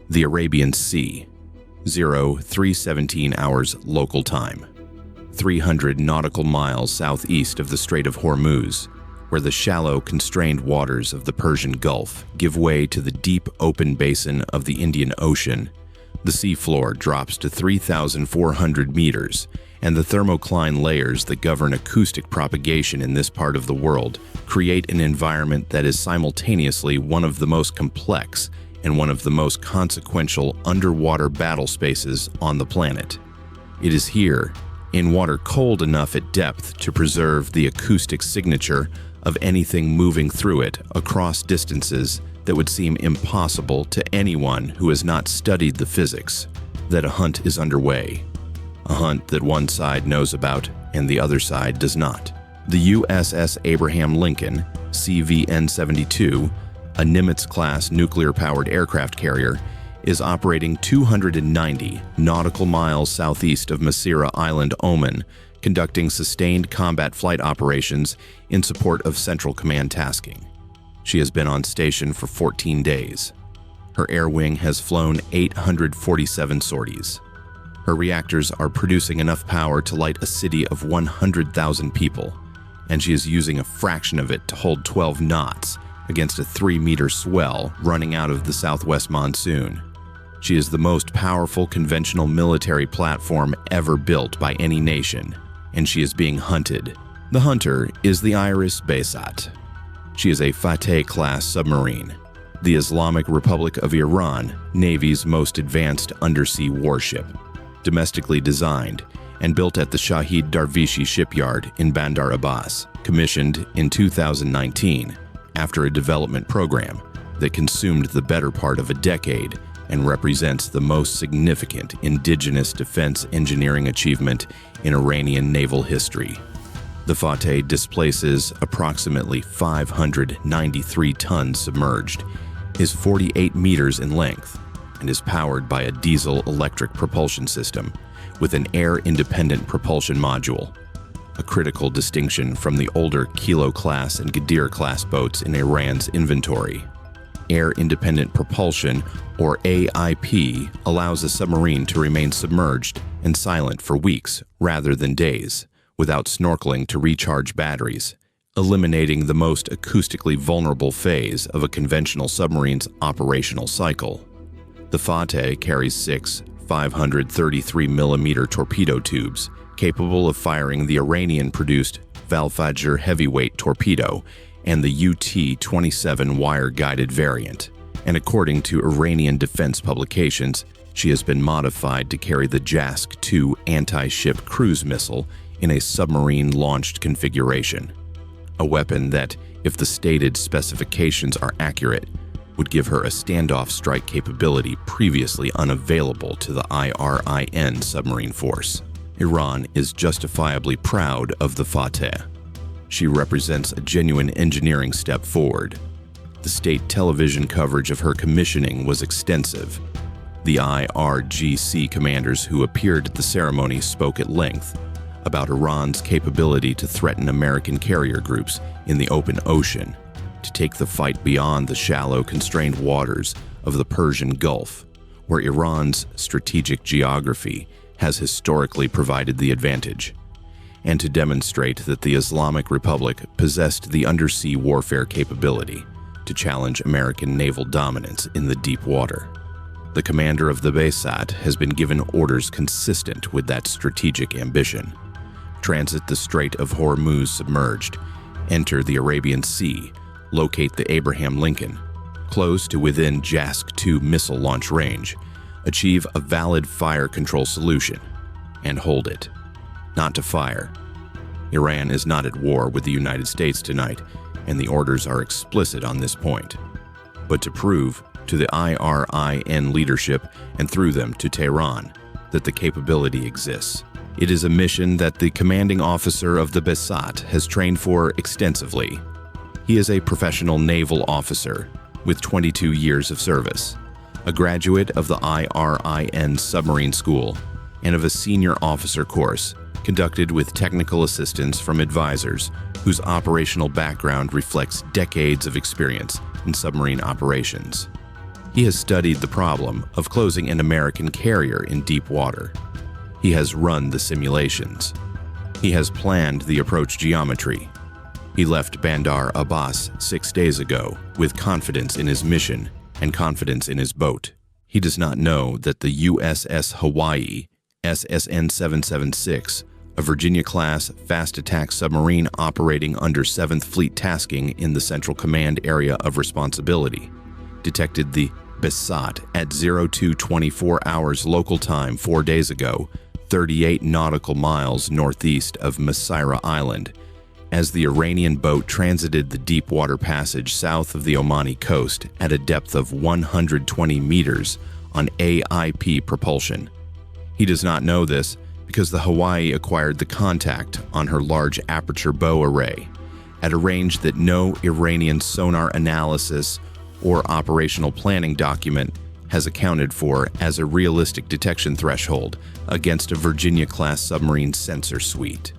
The Arabian Sea, 0317 hours local time, 300 nautical miles southeast of the Strait of Hormuz, where the shallow, constrained waters of the Persian Gulf give way to the deep, open basin of the Indian Ocean. The seafloor drops to 3,400 meters, and the thermocline layers that govern acoustic propagation in this part of the world create an environment that is simultaneously one of the most complex and one of the most consequential underwater battle spaces on the planet. It is here, in water cold enough at depth to preserve the acoustic signature of anything moving through it across distances that would seem impossible to anyone who has not studied the physics, that a hunt is underway. A hunt that one side knows about and the other side does not. The USS Abraham Lincoln, CVN-72, a Nimitz-class nuclear-powered aircraft carrier, is operating 290 nautical miles southeast of Masira Island, Oman, conducting sustained combat flight operations in support of Central Command tasking. She has been on station for 14 days. Her air wing has flown 847 sorties. Her reactors are producing enough power to light a city of 100,000 people, and she is using a fraction of it to hold 12 knots against a 3-meter swell running out of the southwest monsoon. She is the most powerful conventional military platform ever built by any nation, and she is being hunted. The hunter is the IRIS Besat. She is a Fateh-class submarine, the Islamic Republic of Iran Navy's most advanced undersea warship, domestically designed and built at the Shahid Darvishi shipyard in Bandar Abbas, commissioned in 2019 after a development program that consumed the better part of a decade and represents the most significant indigenous defense engineering achievement in Iranian naval history. The Fateh displaces approximately 593 tons submerged, is 48 meters in length, and is powered by a diesel-electric propulsion system with an air-independent propulsion module, a critical distinction from the older Kilo-class and Ghadir-class boats in Iran's inventory. Air-independent propulsion, or AIP, allows a submarine to remain submerged and silent for weeks rather than days, without snorkeling to recharge batteries, eliminating the most acoustically vulnerable phase of a conventional submarine's operational cycle. The Fateh carries 6 533mm torpedo tubes, capable of firing the Iranian-produced Valfajr heavyweight torpedo and the UT-27 wire-guided variant, and according to Iranian defense publications, she has been modified to carry the JASC-2 anti-ship cruise missile in a submarine-launched configuration, a weapon that, if the stated specifications are accurate, would give her a standoff strike capability previously unavailable to the IRIN submarine force. Iran is justifiably proud of the Fateh. She represents a genuine engineering step forward. The state television coverage of her commissioning was extensive. The IRGC commanders who appeared at the ceremony spoke at length about Iran's capability to threaten American carrier groups in the open ocean, to take the fight beyond the shallow, constrained waters of the Persian Gulf, where Iran's strategic geography has historically provided the advantage, and to demonstrate that the Islamic Republic possessed the undersea warfare capability to challenge American naval dominance in the deep water. The commander of the Basat has been given orders consistent with that strategic ambition. Transit the Strait of Hormuz submerged, enter the Arabian Sea, locate the Abraham Lincoln, close to within JASC-2 missile launch range, achieve a valid fire control solution, and hold it. Not to fire. Iran is not at war with the United States tonight, and the orders are explicit on this point, but to prove to the IRIN leadership and through them to Tehran that the capability exists. It is a mission that the commanding officer of the Basat has trained for extensively. He is a professional naval officer with 22 years of service, a graduate of the IRIN submarine school, and of a senior officer course conducted with technical assistance from advisors whose operational background reflects decades of experience in submarine operations. He has studied the problem of closing an American carrier in deep water. He has run the simulations. He has planned the approach geometry. He left Bandar Abbas 6 days ago with confidence in his mission and confidence in his boat. He does not know that the USS Hawaii, SSN 776, a Virginia-class fast-attack submarine operating under 7th Fleet tasking in the Central Command area of responsibility, detected the Basat at 0224 hours local time 4 days ago, 38 nautical miles northeast of Masira Island, as the Iranian boat transited the deep water passage south of the Omani coast at a depth of 120 meters on AIP propulsion. He does not know this because the Hawaii acquired the contact on her large aperture bow array at a range that no Iranian sonar analysis or operational planning document has accounted for as a realistic detection threshold against a Virginia-class submarine sensor suite.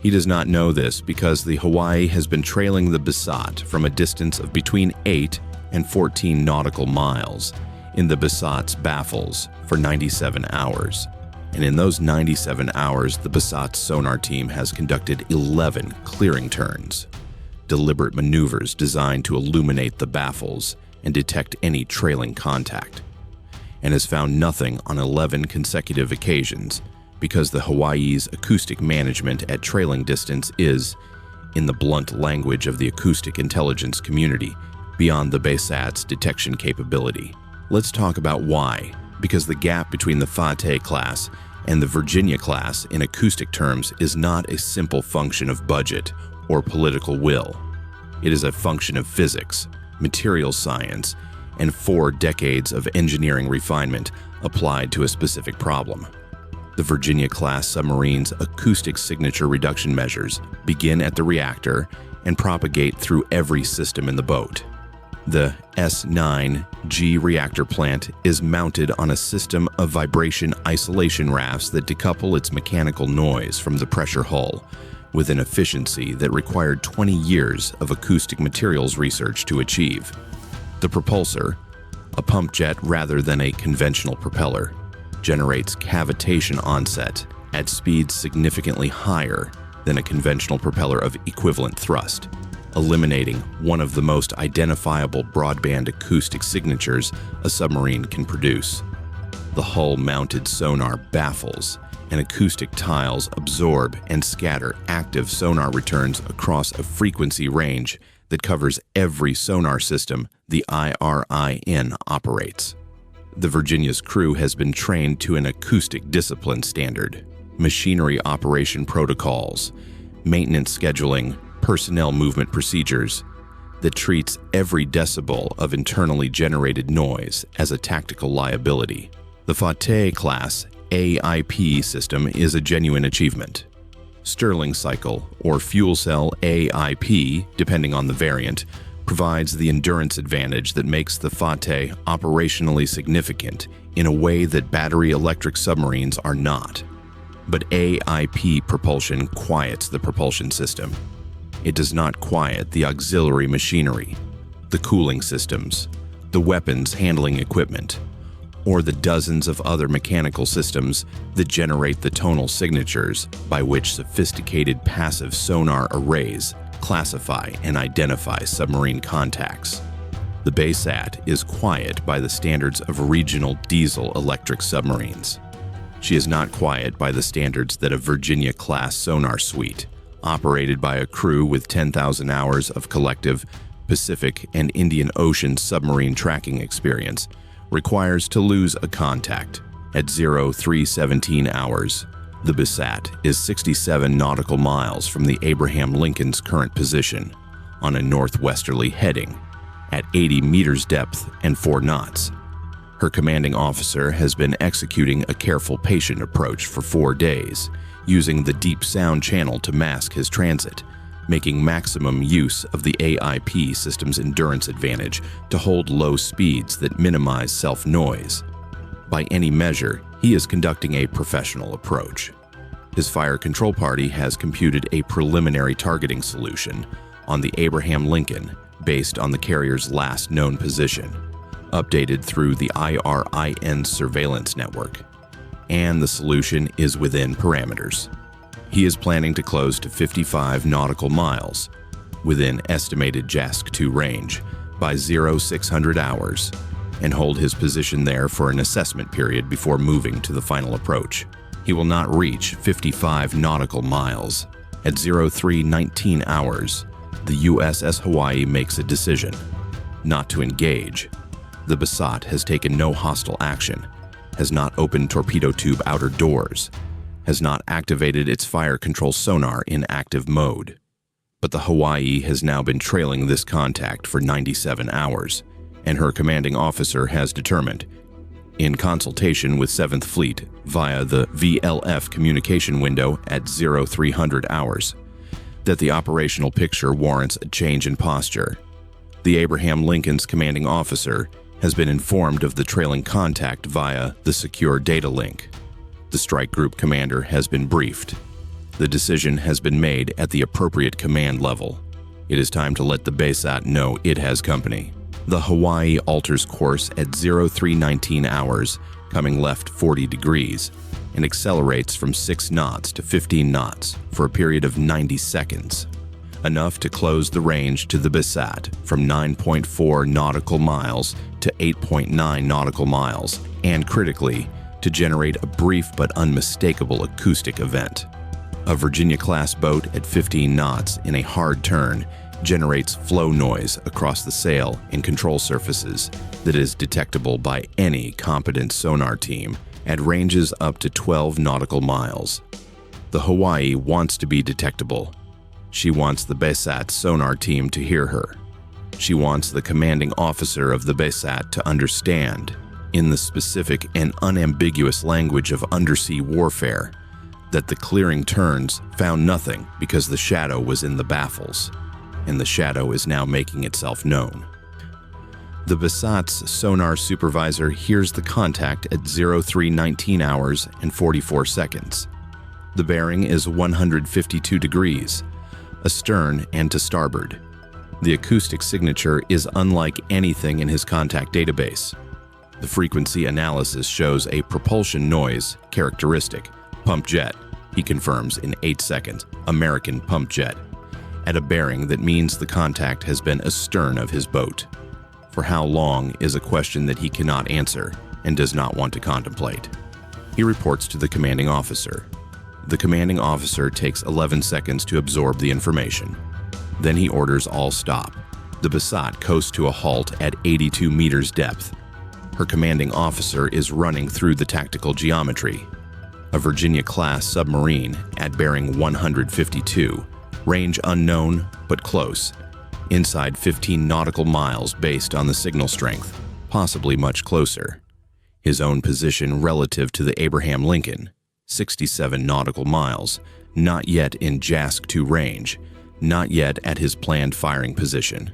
He does not know this because the Hawaii has been trailing the Basat from a distance of between 8 and 14 nautical miles in the Basat's baffles for 97 hours. And in those 97 hours, the Basat's sonar team has conducted 11 clearing turns, deliberate maneuvers designed to illuminate the baffles and detect any trailing contact, and has found nothing on 11 consecutive occasions because the Hawaii's acoustic management at trailing distance is, in the blunt language of the acoustic intelligence community, beyond the Basat's detection capability. Let's talk about why. Because the gap between the Fateh-class and the Virginia-class in acoustic terms is not a simple function of budget or political will. It is a function of physics, material science, and 4 decades of engineering refinement applied to a specific problem. The Virginia-class submarine's acoustic signature reduction measures begin at the reactor and propagate through every system in the boat. The S9G reactor plant is mounted on a system of vibration isolation rafts that decouple its mechanical noise from the pressure hull, with an efficiency that required 20 years of acoustic materials research to achieve. The propulsor, a pump jet rather than a conventional propeller, generates cavitation onset at speeds significantly higher than a conventional propeller of equivalent thrust, eliminating one of the most identifiable broadband acoustic signatures a submarine can produce. The hull-mounted sonar baffles and acoustic tiles absorb and scatter active sonar returns across a frequency range that covers every sonar system the IRIN operates. The Virginia's crew has been trained to an acoustic discipline standard, machinery operation protocols, maintenance scheduling, personnel movement procedures that treats every decibel of internally generated noise as a tactical liability. The Fateh-class AIP system is a genuine achievement. Stirling cycle or fuel cell AIP, depending on the variant, provides the endurance advantage that makes the Fateh operationally significant in a way that battery electric submarines are not. But AIP propulsion quiets the propulsion system. It does not quiet the auxiliary machinery, the cooling systems, the weapons handling equipment, or the dozens of other mechanical systems that generate the tonal signatures by which sophisticated passive sonar arrays classify and identify submarine contacts. The Basat is quiet by the standards of regional diesel-electric submarines. She is not quiet by the standards that a Virginia-class sonar suite, operated by a crew with 10,000 hours of collective Pacific and Indian Ocean submarine tracking experience, requires to lose a contact. At 0317 hours, the Basat is 67 nautical miles from the Abraham Lincoln's current position, on a northwesterly heading, at 80 meters depth and 4 knots. Her commanding officer has been executing a careful patient approach for 4 days, using the deep sound channel to mask his transit, making maximum use of the AIP system's endurance advantage to hold low speeds that minimize self-noise. By any measure, he is conducting a professional approach. His fire control party has computed a preliminary targeting solution on the Abraham Lincoln based on the carrier's last known position, updated through the IRIN surveillance network, and the solution is within parameters. He is planning to close to 55 nautical miles within estimated JASC-2 range by 0600 hours and hold his position there for an assessment period before moving to the final approach. He will not reach 55 nautical miles. At 0319 hours, the USS Hawaii makes a decision not to engage. The Basat has taken no hostile action, has not opened torpedo tube outer doors, has not activated its fire control sonar in active mode. But the Hawaii has now been trailing this contact for 97 hours, and her commanding officer has determined, in consultation with 7th Fleet via the VLF communication window at 0300 hours, that the operational picture warrants a change in posture. The Abraham Lincoln's commanding officer has been informed of the trailing contact via the secure data link. The strike group commander has been briefed. The decision has been made at the appropriate command level. It is time to let the Basat know it has company. The Hawaii alters course at 0319 hours, coming left 40 degrees, and accelerates from 6 knots to 15 knots for a period of 90 seconds, enough to close the range to the Basat from 9.4 nautical miles to 8.9 nautical miles, and critically, to generate a brief but unmistakable acoustic event. A Virginia-class boat at 15 knots in a hard turn generates flow noise across the sail and control surfaces that is detectable by any competent sonar team at ranges up to 12 nautical miles. The Hawaii wants to be detectable. She wants the Basat sonar team to hear her. She wants the commanding officer of the Basat to understand, in the specific and unambiguous language of undersea warfare, that the clearing turns found nothing because the shadow was in the baffles, and the shadow is now making itself known. The Basat's sonar supervisor hears the contact at 0319 hours and 44 seconds. The bearing is 152 degrees, astern and to starboard. The acoustic signature is unlike anything in his contact database. The frequency analysis shows a propulsion noise characteristic, pump jet, he confirms in 8 seconds, American pump jet, at a bearing that means the contact has been astern of his boat. For how long is a question that he cannot answer and does not want to contemplate. He reports to the commanding officer. The commanding officer takes 11 seconds to absorb the information. Then he orders all stop. The Basat coasts to a halt at 82 meters depth. Her commanding officer is running through the tactical geometry. A Virginia-class submarine at bearing 152, range unknown but close, inside 15 nautical miles based on the signal strength, possibly much closer. His own position relative to the Abraham Lincoln, 67 nautical miles, not yet in JASC-2 range, not yet at his planned firing position.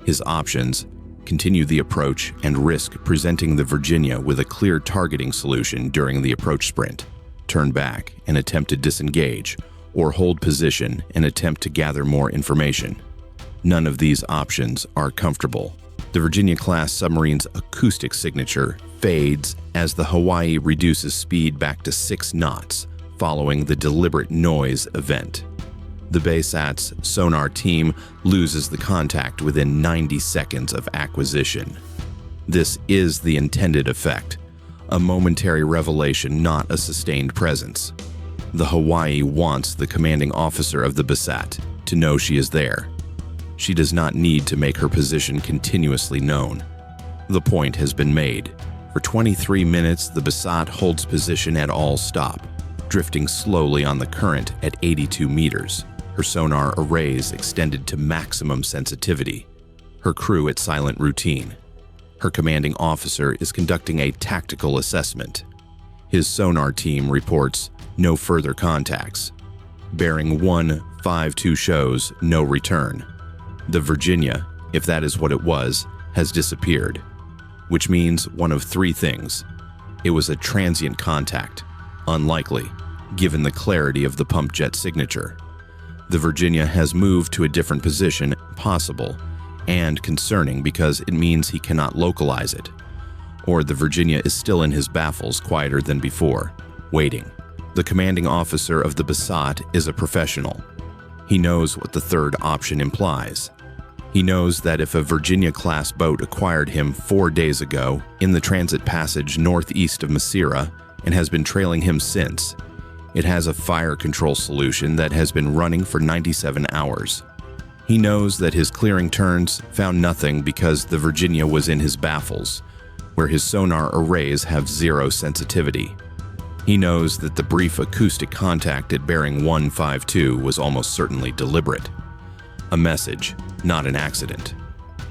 His options: continue the approach and risk presenting the Virginia with a clear targeting solution during the approach sprint, turn back and attempt to disengage, or hold position and attempt to gather more information. None of these options are comfortable. The Virginia-class submarine's acoustic signature fades as the Hawaii reduces speed back to 6 knots following the deliberate noise event. The Basat's sonar team loses the contact within 90 seconds of acquisition. This is the intended effect, a momentary revelation, not a sustained presence. The Hawaii wants the commanding officer of the Basat to know she is there. She does not need to make her position continuously known. The point has been made. For 23 minutes, the Basat holds position at all stop, drifting slowly on the current at 82 meters. Her sonar arrays extended to maximum sensitivity. Her crew at silent routine. Her commanding officer is conducting a tactical assessment. His sonar team reports no further contacts. Bearing 152 shows no return. The Virginia, if that is what it was, has disappeared, which means one of 3 things. It was a transient contact, unlikely, given the clarity of the pump jet signature. The Virginia has moved to a different position, possible, and concerning because it means he cannot localize it. Or the Virginia is still in his baffles, quieter than before, waiting. The commanding officer of the Basat is a professional. He knows what the third option implies. He knows that if a Virginia-class boat acquired him 4 days ago in the transit passage northeast of Masira and has been trailing him since, it has a fire control solution that has been running for 97 hours. He knows that his clearing turns found nothing because the Virginia was in his baffles, where his sonar arrays have zero sensitivity. He knows that the brief acoustic contact at bearing 152 was almost certainly deliberate. A message, not an accident.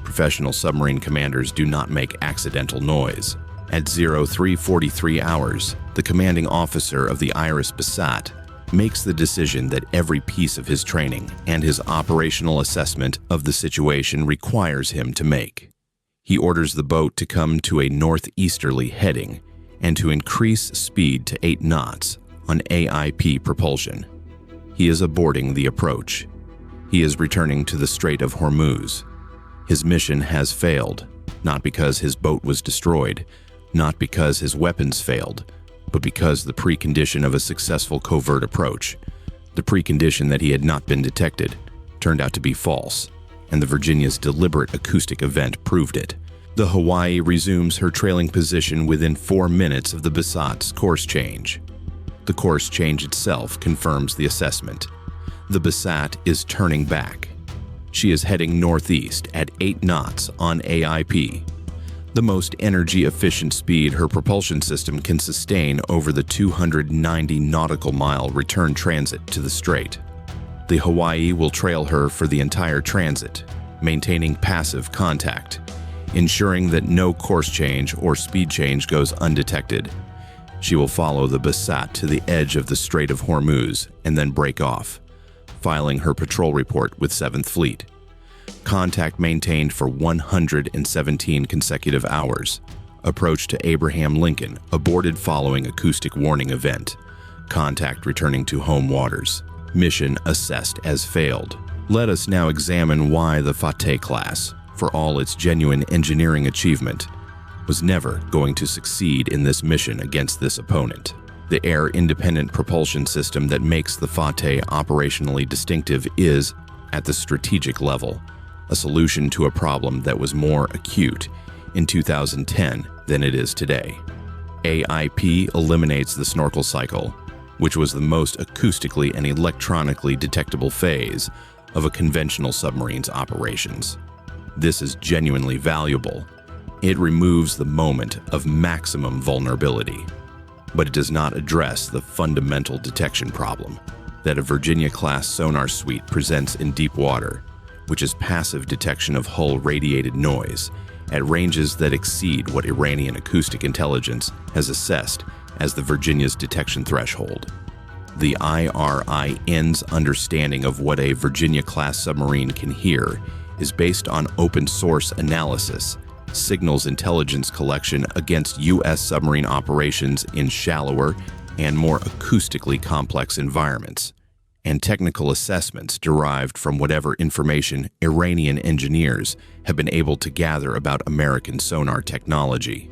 Professional submarine commanders do not make accidental noise. At 0343 hours, the commanding officer of the IRIS Besat makes the decision that every piece of his training and his operational assessment of the situation requires him to make. He orders the boat to come to a northeasterly heading and to increase speed to 8 knots on AIP propulsion. He is aborting the approach. He is returning to the Strait of Hormuz. His mission has failed, not because his boat was destroyed, not because his weapons failed, but because the precondition of a successful covert approach, the precondition that he had not been detected, turned out to be false, and the Virginia's deliberate acoustic event proved it. The Hawaii resumes her trailing position within 4 minutes of the Basat's course change. The course change itself confirms the assessment. The Basat is turning back. She is heading northeast at 8 knots on AIP, the most energy-efficient speed her propulsion system can sustain over the 290 nautical mile return transit to the strait. The Hawaii will trail her for the entire transit, maintaining passive contact, ensuring that no course change or speed change goes undetected. She will follow the Basat to the edge of the Strait of Hormuz and then break off, filing her patrol report with 7th Fleet. Contact maintained for 117 consecutive hours. Approach to Abraham Lincoln aborted following acoustic warning event. Contact returning to home waters. Mission assessed as failed. Let us now examine why the Fateh-class, for all its genuine engineering achievement, was never going to succeed in this mission against this opponent. The air-independent propulsion system that makes the Fateh operationally distinctive is, at the strategic level, a solution to a problem that was more acute in 2010 than it is today. AIP eliminates the snorkel cycle, which was the most acoustically and electronically detectable phase of a conventional submarine's operations. This is genuinely valuable. It removes the moment of maximum vulnerability, but it does not address the fundamental detection problem that a Virginia-class sonar suite presents in deep water, which is passive detection of hull-radiated noise at ranges that exceed what Iranian acoustic intelligence has assessed as the Virginia's detection threshold. The IRIN's understanding of what a Virginia-class submarine can hear is based on open-source analysis, signals intelligence collection against U.S. submarine operations in shallower and more acoustically complex environments, and technical assessments derived from whatever information Iranian engineers have been able to gather about American sonar technology.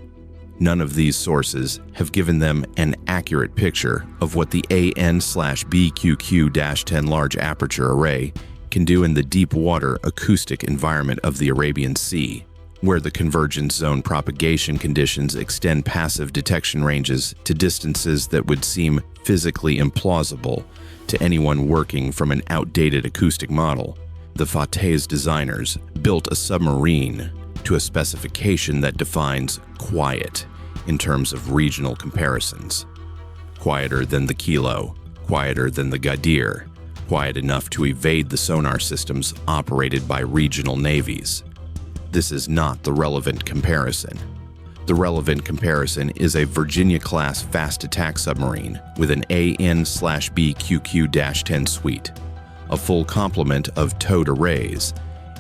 None of these sources have given them an accurate picture of what the AN/BQQ-10 large aperture array can do in the deep water acoustic environment of the Arabian Sea, where the convergence zone propagation conditions extend passive detection ranges to distances that would seem physically implausible to anyone working from an outdated acoustic model. The Fateh's designers built a submarine to a specification that defines quiet in terms of regional comparisons. Quieter than the Kilo, quieter than the Gadir, quiet enough to evade the sonar systems operated by regional navies. This is not the relevant comparison. The relevant comparison is a Virginia-class fast attack submarine with an AN/BQQ-10 suite, a full complement of towed arrays,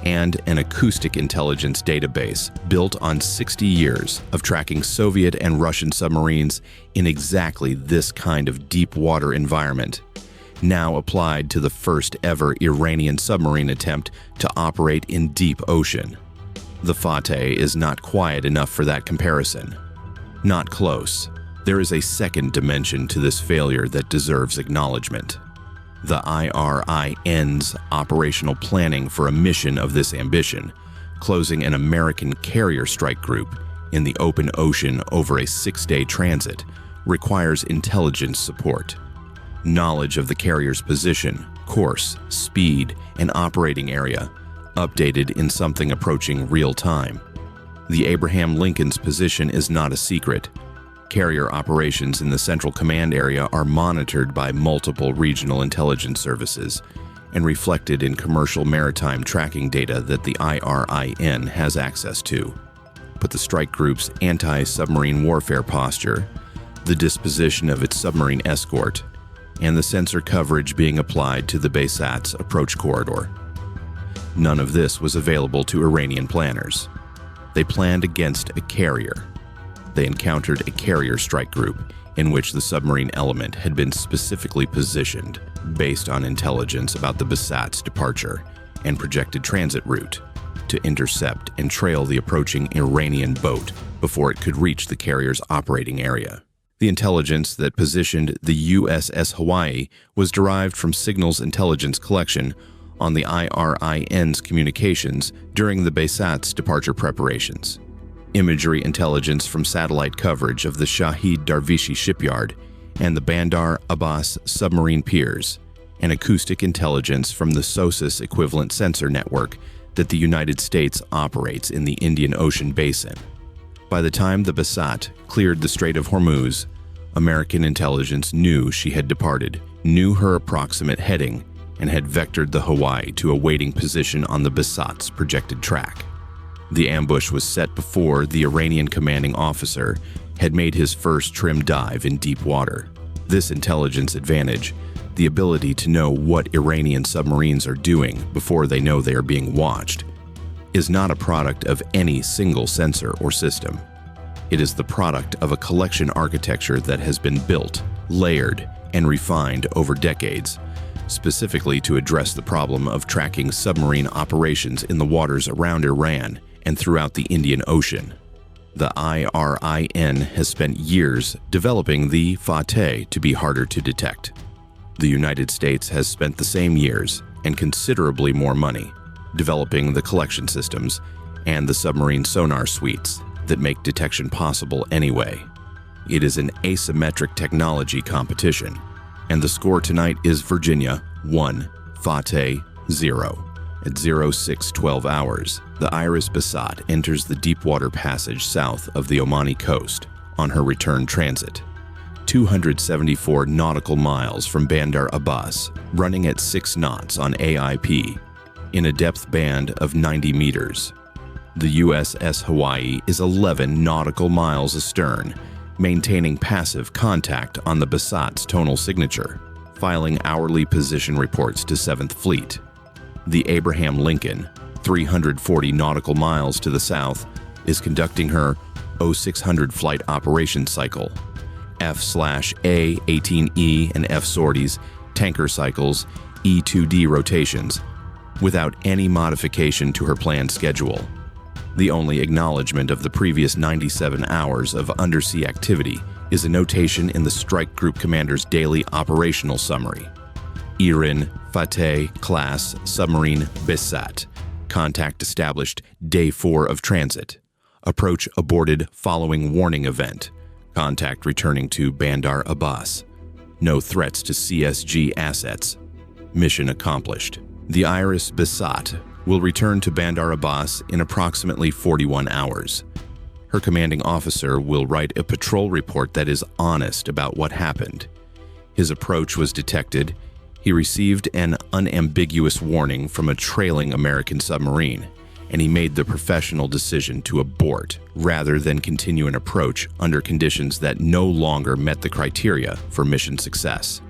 and an acoustic intelligence database built on 60 years of tracking Soviet and Russian submarines in exactly this kind of deep water environment, now applied to the first-ever Iranian submarine attempt to operate in deep ocean. The Fateh is not quiet enough for that comparison. Not close. There is a second dimension to this failure that deserves acknowledgement. The IRIN's operational planning for a mission of this ambition, closing an American carrier strike group in the open ocean over a 6-day transit, requires intelligence support. Knowledge of the carrier's position, course, speed, and operating area, updated in something approaching real time. The Abraham Lincoln's position is not a secret. Carrier operations in the Central Command area are monitored by multiple regional intelligence services and reflected in commercial maritime tracking data that the IRIN has access to. But the strike group's anti-submarine warfare posture, the disposition of its submarine escort, and the sensor coverage being applied to the Basat's approach corridor. None of this was available to Iranian planners. They planned against a carrier. They encountered a carrier strike group in which the submarine element had been specifically positioned based on intelligence about the Basat's departure and projected transit route to intercept and trail the approaching Iranian boat before it could reach the carrier's operating area. The intelligence that positioned the USS Hawaii was derived from signals intelligence collection on the IRIN's communications during the Basat's departure preparations, imagery intelligence from satellite coverage of the Shahid Darvishi shipyard and the Bandar Abbas submarine piers, and acoustic intelligence from the SOSUS-equivalent sensor network that the United States operates in the Indian Ocean basin. By the time the Basat cleared the Strait of Hormuz, American intelligence knew she had departed, knew her approximate heading, and had vectored the Hawaii to a waiting position on the Basat's projected track. The ambush was set before the Iranian commanding officer had made his first trim dive in deep water. This intelligence advantage, the ability to know what Iranian submarines are doing before they know they are being watched, is not a product of any single sensor or system. It is the product of a collection architecture that has been built, layered, and refined over decades, specifically to address the problem of tracking submarine operations in the waters around Iran and throughout the Indian Ocean. The IRIN has spent years developing the Fateh to be harder to detect. The United States has spent the same years and considerably more money developing the collection systems and the submarine sonar suites that make detection possible anyway. It is an asymmetric technology competition, and the score tonight is Virginia 1, Fateh 0. At 06:12 hours, the IRIS Besat enters the Deepwater Passage south of the Omani coast on her return transit. 274 nautical miles from Bandar Abbas, running at 6 knots on AIP, in a depth band of 90 meters. The USS Hawaii is 11 nautical miles astern, maintaining passive contact on the Basat's tonal signature, filing hourly position reports to 7th Fleet. The Abraham Lincoln, 340 nautical miles to the south, is conducting her 0600 flight operations cycle, F/A-18E and F sorties, tanker cycles, E2D rotations, without any modification to her planned schedule. The only acknowledgement of the previous 97 hours of undersea activity is a notation in the strike group commander's daily operational summary. IRIN, Fateh-class Submarine Basat. Contact established day 4 of transit. Approach aborted following warning event. Contact returning to Bandar Abbas. No threats to CSG assets. Mission accomplished. The IRIS Besat will return to Bandar Abbas in approximately 41 hours. Her commanding officer will write a patrol report that is honest about what happened. His approach was detected. He received an unambiguous warning from a trailing American submarine, and he made the professional decision to abort rather than continue an approach under conditions that no longer met the criteria for mission success.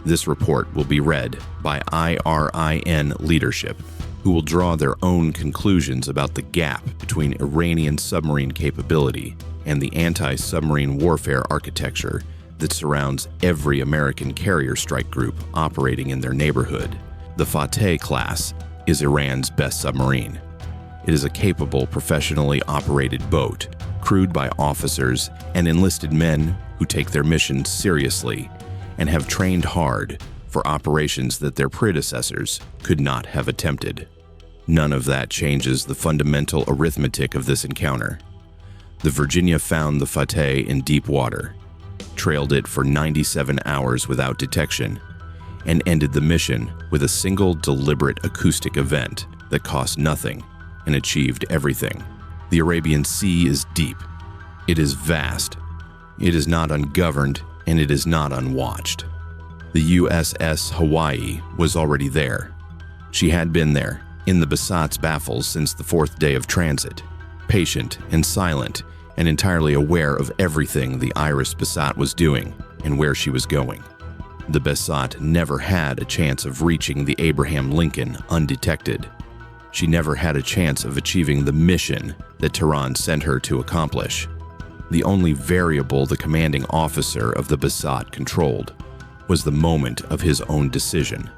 This report will be read by IRIN leadership, who will draw their own conclusions about the gap between Iranian submarine capability and the anti-submarine warfare architecture that surrounds every American carrier strike group operating in their neighborhood. The Fateh-class is Iran's best submarine. It is a capable, professionally operated boat, crewed by officers and enlisted men who take their missions seriously and have trained hard for operations that their predecessors could not have attempted. None of that changes the fundamental arithmetic of this encounter. The Virginia found the Fateh in deep water, trailed it for 97 hours without detection, and ended the mission with a single deliberate acoustic event that cost nothing and achieved everything. The Arabian Sea is deep. It is vast. It is not ungoverned, and it is not unwatched. The USS Hawaii was already there. She had been there, in the Basat's baffles since the 4th day of transit, patient and silent and entirely aware of everything the IRIS Besat was doing and where she was going. The Basat never had a chance of reaching the Abraham Lincoln undetected. She never had a chance of achieving the mission that Tehran sent her to accomplish. The only variable the commanding officer of the Basat controlled was the moment of his own decision.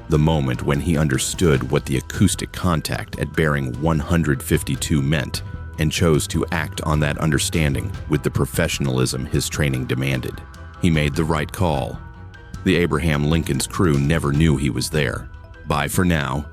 The moment when he understood what the acoustic contact at bearing 152 meant and chose to act on that understanding with the professionalism his training demanded. He made the right call. The Abraham Lincoln's crew never knew he was there. Bye for now,